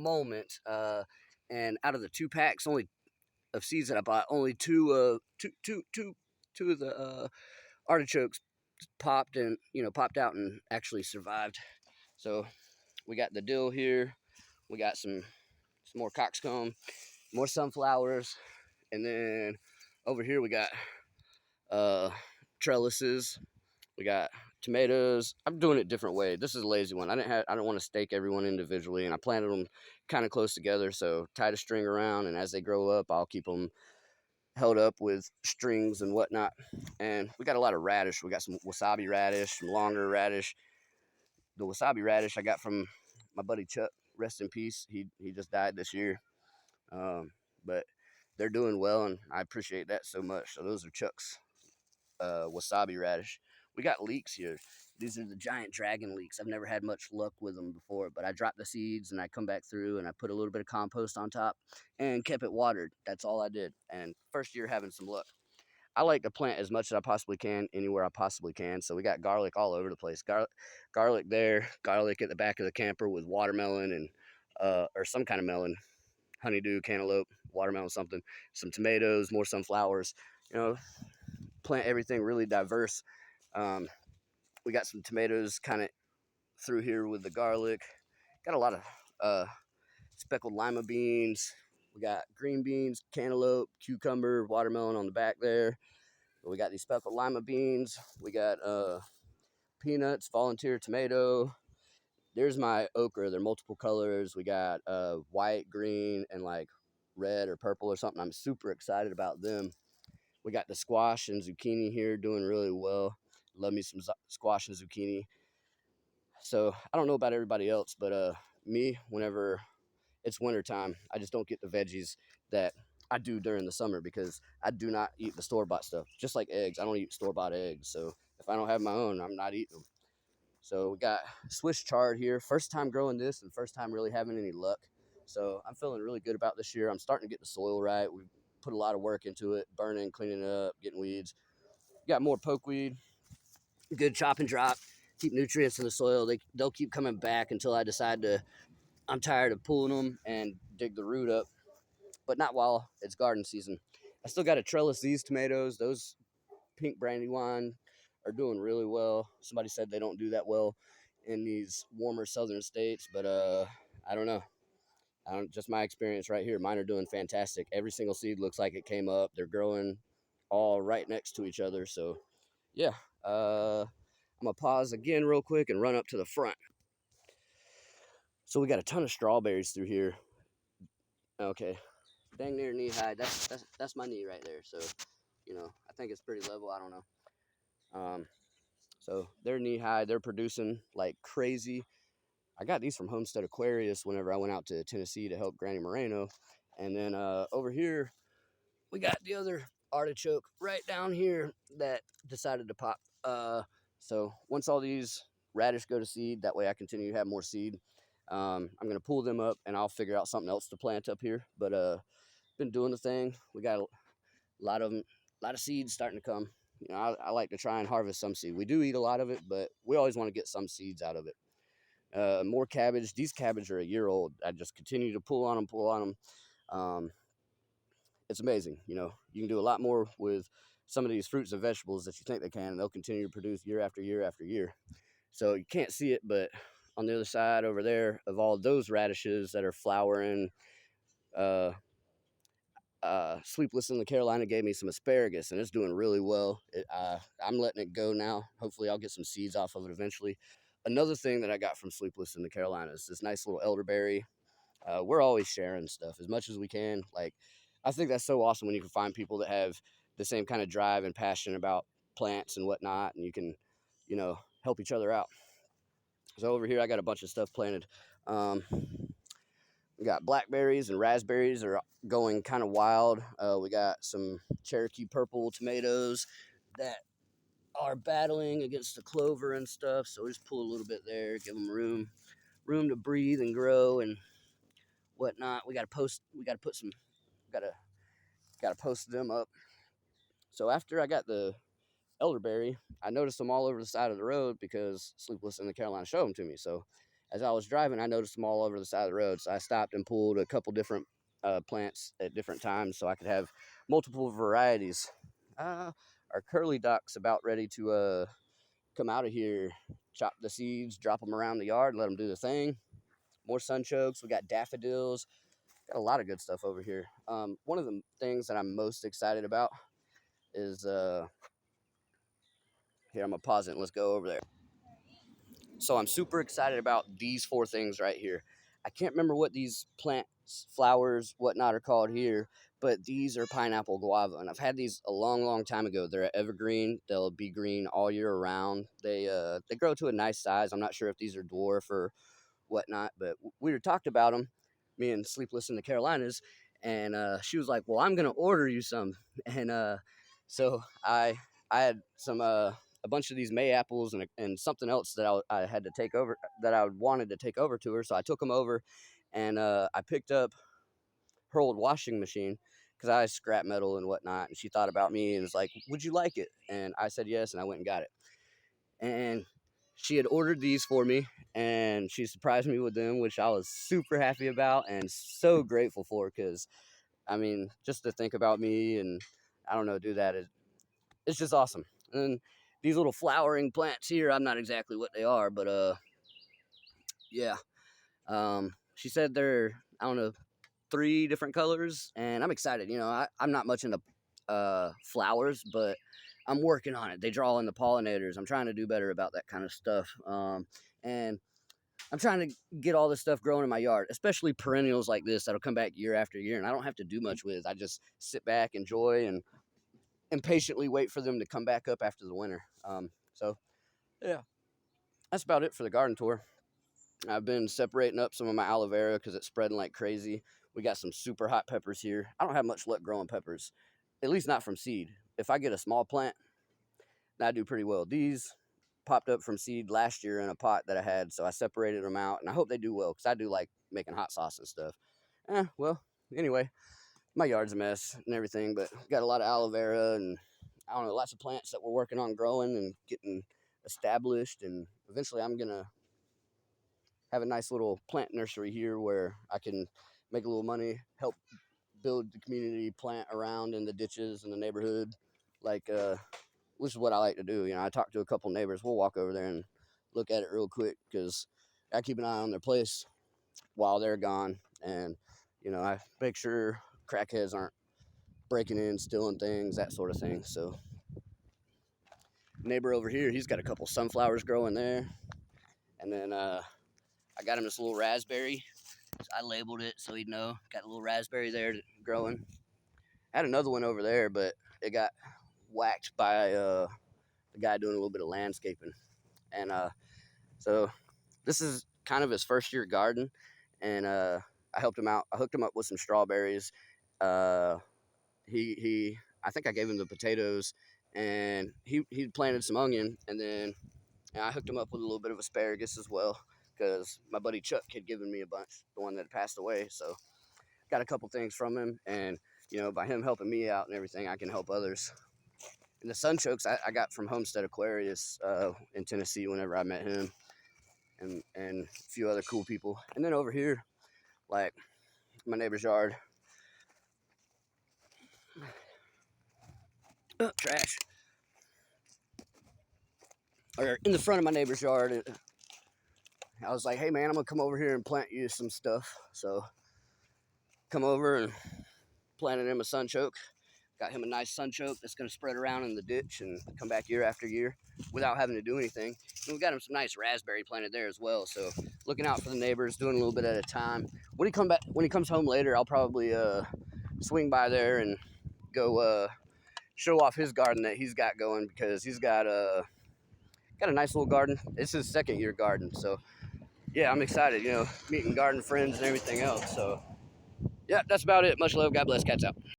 moment. And out of the 2 packs only of seeds that I bought, only two of the artichokes popped out and actually survived. So we got the dill here. We got some more coxcomb, more sunflowers, and then over here we got trellises. We got tomatoes. I'm doing it different way. This is a lazy one. I don't want to stake everyone individually, and I planted them kind of close together. So tied a string around, and as they grow up, I'll keep them held up with strings and whatnot. And we got a lot of radish. We got some wasabi radish, some longer radish. The wasabi radish I got from my buddy Chuck. Rest in peace. He just died this year. But they're doing well, and I appreciate that so much. So those are Chuck's wasabi radish. We got leeks here. These are the giant dragon leeks. I've never had much luck with them before, but I dropped the seeds and I come back through and I put a little bit of compost on top and kept it watered. That's all I did. And first year having some luck. I like to plant as much as I possibly can anywhere I possibly can. So we got garlic all over the place. Garlic there, garlic at the back of the camper with watermelon and or some kind of melon, honeydew, cantaloupe, watermelon, something. Some tomatoes, more sunflowers. Plant everything really diverse. We got some tomatoes kind of through here with the garlic. Got a lot of speckled lima beans. We got green beans, cantaloupe, cucumber, watermelon on the back there. We got these speckled lima beans. We got peanuts, volunteer tomato. There's my okra. They're multiple colors. We got white, green, and like red or purple or something. I'm super excited about them. We got the squash and zucchini here doing really well. Love me some squash and zucchini. So I don't know about everybody else, but me, whenever it's wintertime, I just don't get the veggies that I do during the summer because I do not eat the store-bought stuff. Just like eggs, I don't eat store-bought eggs. So if I don't have my own, I'm not eating them. So we got Swiss chard here. First time growing this and first time really having any luck. So I'm feeling really good about this year. I'm starting to get the soil right. We put a lot of work into it, burning, cleaning it up, getting weeds. Got more pokeweed. Good chop and drop. Keep nutrients in the soil. They'll keep coming back until I decide I'm tired of pulling them and dig the root up. But not while it's garden season. I still got to trellis these tomatoes. Those pink brandywine are doing really well. Somebody said they don't do that well in these warmer southern states, but I don't know. Just my experience right here. Mine are doing fantastic. Every single seed looks like it came up. They're growing all right next to each other. So yeah, I'm gonna pause again real quick and run up to the front. So we got a ton of strawberries through here. Okay, dang near knee high. That's my knee right there. So I think it's pretty level. I don't know. So they're knee high. They're producing like crazy. I got these from Homestead Aquarius whenever I went out to Tennessee to help Granny Moreno. And then over here, we got the other artichoke right down here that decided to pop. So once all these radish go to seed, that way I continue to have more seed. I'm going to pull them up and I'll figure out something else to plant up here. But been doing the thing. We got a lot of seeds starting to come. I like to try and harvest some seed. We do eat a lot of it, but we always want to get some seeds out of it. More cabbage. These cabbage are a year old. I just continue to pull on them. It's amazing. You can do a lot more with some of these fruits and vegetables that you think they can, and they'll continue to produce year after year after year. So you can't see it, but on the other side over there of all those radishes that are flowering, Sleepless in the Carolina gave me some asparagus, and it's doing really well. I'm letting it go now. Hopefully I'll get some seeds off of it eventually. Another thing that I got from Sleepless in the Carolina is this nice little elderberry. We're always sharing stuff as much as we can. Like, I think that's so awesome when you can find people that have the same kind of drive and passion about plants and whatnot, and you can, help each other out. So over here, I got a bunch of stuff planted. We got blackberries and raspberries are going kind of wild. We got some Cherokee purple tomatoes that are battling against the clover and stuff. So we just pull a little bit there, give them room to breathe and grow and whatnot. We got to post them up. So after I got the elderberry, I noticed them all over the side of the road because Sleepless in the Carolina showed them to me. So as I was driving, I noticed them all over the side of the road. So I stopped and pulled a couple different plants at different times so I could have multiple varieties. Our curly duck's about ready to come out of here, chop the seeds, drop them around the yard, let them do the thing. More sunchokes. We got daffodils. Got a lot of good stuff over here. One of the things that I'm most excited about is here. I'm gonna pause it and let's go over there. So I'm super excited about these 4 things right here. I can't remember what these plants, flowers, whatnot are called here, but these are pineapple guava, and I've had these a long time ago. They're evergreen. They'll be green all year around. They grow to a nice size. I'm not sure if these are dwarf or whatnot, but we were talked about them, me and Sleepless in the Carolinas, and she was like, well, I'm gonna order you some. And so I had some a bunch of these May apples and something else that I had to take over, that I wanted to take over to her. So I took them over, and I picked up her old washing machine because I scrap metal and whatnot, and she thought about me and was like, would you like it? And I said yes, and I went and got it. And she had ordered these for me, and she surprised me with them, which I was super happy about and so grateful for, because I mean, just to think about me and I don't know, do that, it's just awesome. And these little flowering plants here, I'm not exactly what they are, but yeah. She said they're, I don't know, 3 different colors, and I'm excited. You know, I'm not much into flowers, but I'm working on it. They draw in the pollinators. I'm trying to do better about that kind of stuff. And I'm trying to get all this stuff growing in my yard, especially perennials like this that'll come back year after year, and I don't have to do much with. I just sit back, enjoy, and impatiently wait for them to come back up after the winter. So yeah, that's about it for the garden tour. I've been separating up some of my aloe vera because it's spreading like crazy. We got some super hot peppers here. I don't have much luck growing peppers, at least not from seed. If I get a small plant, I do pretty well. These popped up from seed last year in a pot that I had, so I separated them out, and I hope they do well because I do like making hot sauce and stuff. Well, anyway, my yard's a mess and everything, but got a lot of aloe vera and I don't know, lots of plants that we're working on growing and getting established, and eventually I'm gonna have a nice little plant nursery here where I can make a little money, help build the community plant around in the ditches in the neighborhood, like which is what I like to do. You know, I talked to a couple neighbors. We'll walk over there and look at it real quick because I keep an eye on their place while they're gone, and you know, I make sure crackheads aren't breaking in, stealing things, that sort of thing. So neighbor over here, he's got a couple sunflowers growing there, and then I got him this little raspberry. So I labeled it so he'd know. Got a little raspberry there growing. I had another one over there, but it got whacked by the guy doing a little bit of landscaping. And so this is kind of his first year garden, and I helped him out. I hooked him up with some strawberries. I think I gave him the potatoes, and he planted some onion, and then I hooked him up with a little bit of asparagus as well, because my buddy Chuck had given me a bunch, the one that passed away. So got a couple things from him, and you know, by him helping me out and everything, I can help others. And the sunchokes I got from Homestead Aquarius in Tennessee whenever I met him, and a few other cool people. And then over here, like my neighbor's yard, trash, or in the front of my neighbor's yard, I was like, hey man, I'm gonna come over here and plant you some stuff. So come over and planted him a sunchoke. Got him a nice sunchoke that's gonna spread around in the ditch and come back year after year without having to do anything. And we got him some nice raspberry planted there as well. So looking out for the neighbors, doing a little bit at a time. When he comes home later, I'll probably swing by there and go show off his garden that he's got going, because he's got a nice little garden. It's his second year garden. So yeah, I'm excited, you know, meeting garden friends and everything else. So yeah, that's about it. Much love. God bless. Cats out.